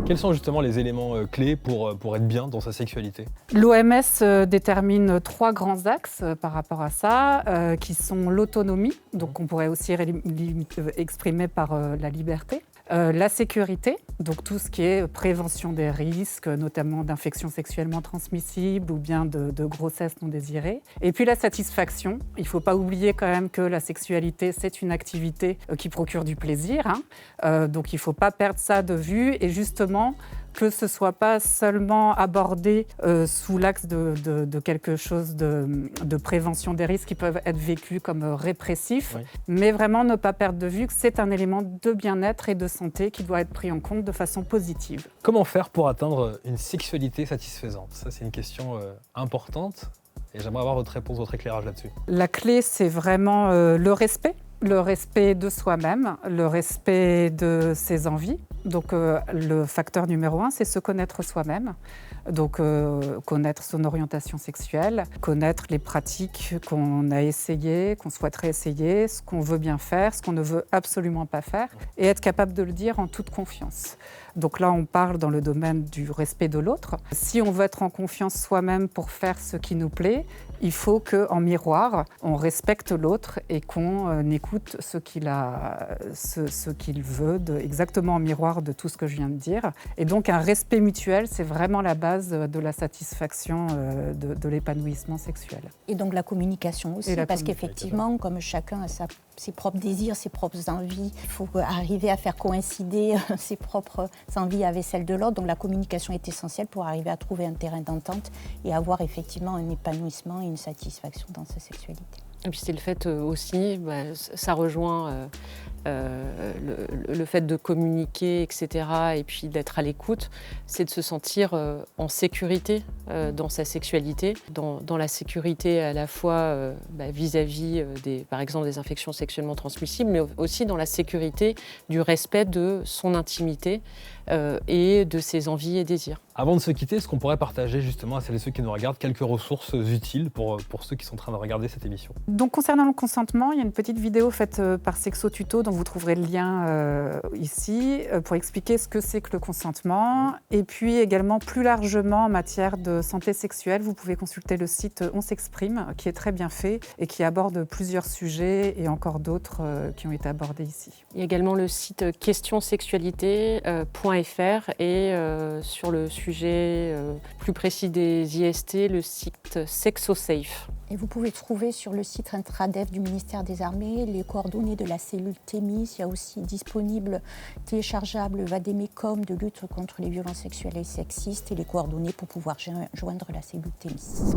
Quels sont justement les éléments clés pour être bien dans sa sexualité? L'OMS détermine 3 grands axes par rapport à ça, qui sont l'autonomie, donc on pourrait aussi exprimer par la liberté. La sécurité, donc tout ce qui est prévention des risques, notamment d'infections sexuellement transmissibles ou bien de grossesse non désirée. Et puis la satisfaction. Il ne faut pas oublier quand même que la sexualité, c'est une activité qui procure du plaisir, hein. Donc il ne faut pas perdre ça de vue et justement que ce ne soit pas seulement abordé sous l'axe de quelque chose de prévention des risques qui peuvent être vécus comme répressifs, oui. Mais vraiment ne pas perdre de vue que c'est un élément de bien-être et de santé qui doit être pris en compte de façon positive. Comment faire pour atteindre une sexualité satisfaisante? Ça, c'est une question importante et j'aimerais avoir votre réponse, votre éclairage là-dessus. La clé, c'est vraiment le respect. Le respect de soi-même, le respect de ses envies. Donc le facteur numéro 1, c'est se connaître soi-même. Donc connaître son orientation sexuelle, connaître les pratiques qu'on a essayées, qu'on souhaiterait essayer, ce qu'on veut bien faire, ce qu'on ne veut absolument pas faire, et être capable de le dire en toute confiance. Donc là, on parle dans le domaine du respect de l'autre. Si on veut être en confiance soi-même pour faire ce qui nous plaît, il faut qu'en miroir, on respecte l'autre et qu'on écoute ce qu'il veut, exactement en miroir de tout ce que je viens de dire. Et donc un respect mutuel, c'est vraiment la base de la satisfaction de l'épanouissement sexuel. Et donc la communication aussi, parce qu'effectivement, comme chacun a ses propres désirs, ses propres envies, il faut arriver à faire coïncider ses propres envies avec celles de l'autre. Donc la communication est essentielle pour arriver à trouver un terrain d'entente et avoir effectivement un épanouissement et une satisfaction dans sa sexualité. Et puis c'est le fait aussi, ça rejoint le fait de communiquer, etc. et puis d'être à l'écoute, c'est de se sentir en sécurité dans sa sexualité, dans la sécurité à la fois vis-à-vis par exemple des infections sexuellement transmissibles, mais aussi dans la sécurité du respect de son intimité et de ses envies et désirs. Avant de se quitter, est-ce qu'on pourrait partager justement à celles et ceux qui nous regardent quelques ressources utiles pour ceux qui sont en train de regarder cette émission? Donc concernant le consentement, il y a une petite vidéo faite par Sexo Tuto dont vous trouverez le lien ici pour expliquer ce que c'est que le consentement. Et puis également plus largement en matière de santé sexuelle, vous pouvez consulter le site On s'exprime qui est très bien fait et qui aborde plusieurs sujets et encore d'autres qui ont été abordés ici. Il y a également le site questionsexualité.fr et sur le sujet plus précis des IST, le site SexoSafe. Et vous pouvez trouver sur le site Intradef du ministère des Armées les coordonnées de la cellule Thémis. Il y a aussi disponible, téléchargeable Vadémécom de lutte contre les violences sexuelles et sexistes et les coordonnées pour pouvoir joindre la cellule Thémis.